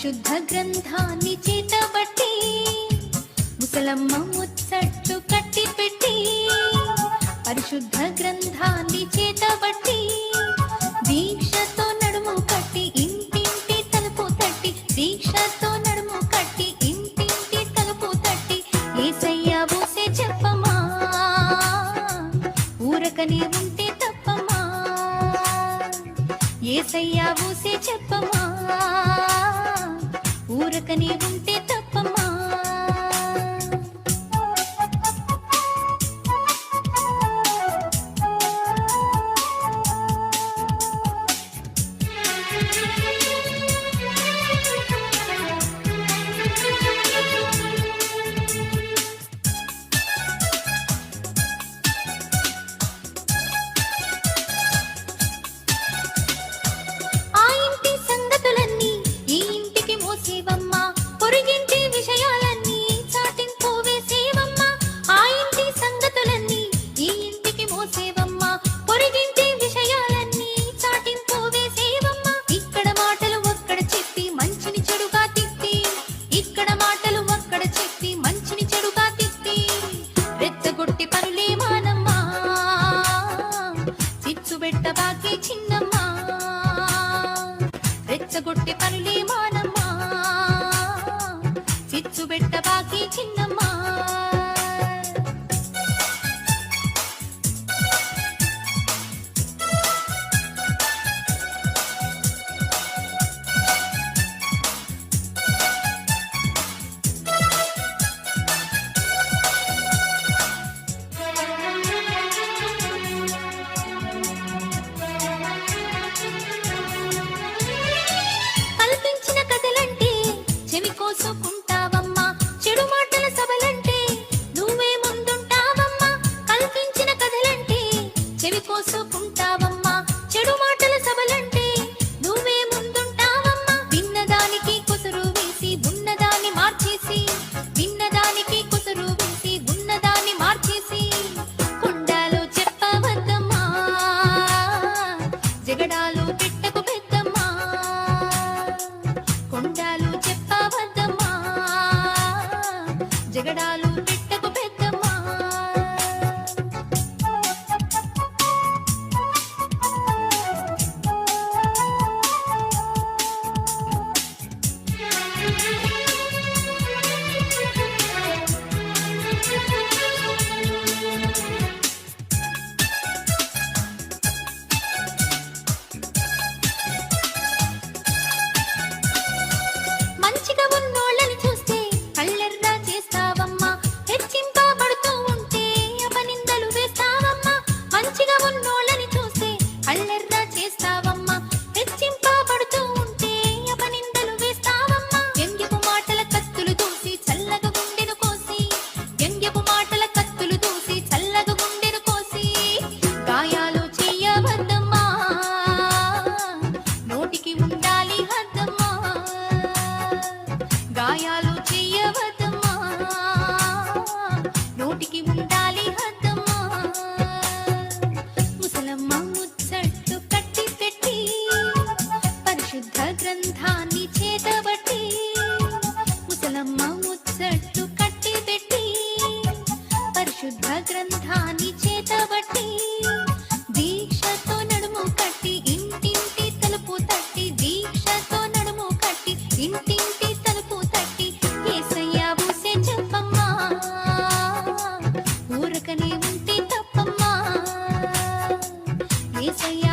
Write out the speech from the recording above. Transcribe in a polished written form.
పరిశుద్ధ గ్రంథాన్ని చేతబట్టి ముసలమ్మ ముచ్చట్లు కట్టి పెట్టి పరిశుద్ధ గ్రంథాన్ని చేతబట్టి దీక్షతో నడుము కట్టి ఇంటింటి తలుపు తట్టి దీక్షతో నడుము కట్టి ఇంటింటి తలుపు తట్టి యేసయ్య ఊసే చెప్పమా ఊరకనే ఉంటే తప్పమా యేసయ్య ఊసే చెప్పమా ఊరకనే ఉంటే తప్పమా రెచ్చగొట్టే పనులే మానమ్మా చిచ్చు పెట్ట బాకి చిన్నమ్మా కోసుకుంటావమ్మా చెడు మాటల సభలంటే నువ్వే ముందుంటావమ్మా కల్పించిన కథలంటే చెవి కోసుకుంటావమ్మా చెడు మాటల సభలంటే నువ్వే ముందుంటావమ్మా విన్నదానికి కొసరు వేసి ఉన్నదాన్ని మార్చేసి విన్నదానికి కొసరు వేసి ఉన్నదాన్ని మార్చేసి కొండాలో చెప్పవద్దమ్మా జగడాలు పెట్టకు పెద్దమ్మా కొండాలు జగడాలు పెట్టకు పెద్దమ్మా మంచిగా ఉన్నోళ్ళని చూస్తే కళ్ళెర్రా చేస్తావమ్మా హెచ్చింపబడుతూ ఉంటే అపనిందలు వేస్తావమ్మా మంచిగా ఉన్నోళ్ళని చూస్తే కళ్ళెర్రా చేస్తావమ్మా హెచ్చింపబడుతూ ఉంటే అపనిందలు వేస్తావమ్మా వ్యంగ్యపు మాటల కత్తులు దూసి చల్లగా గుండెను కోసి వ్యంగ్యపు మాటల కత్తులు దూసి చల్లగా గుండెను కోసి గాయాలు చెయ్యవద్దమ్మా నోటికి ఉండాలి హద్దమ్మా గాయాలు చెయ్యవద్దమ్మా నోటికి ఉండాలి హద్దమ్మా ముసలమ్మ ముచ్చట్లు కట్టి పెట్టి పరిశుద్ధ గ్రంథాన్ని చేతబట్టి ముసలమ్మ ముచ్చట్లు కట్టి పెట్టి పరిశుద్ధ గ్రంథాన్ని చేతబట్టి దీక్షతో నడుము కట్టి ఇంటింటి తలుపు తట్టి దీక్షతో నడుము కట్టి ఇంటింటి తలుపు తట్టి యేసయ్య ఊసే చెప్పమ్మా ఊరకనే ఉంటే తప్పమ్మా యేసయ్య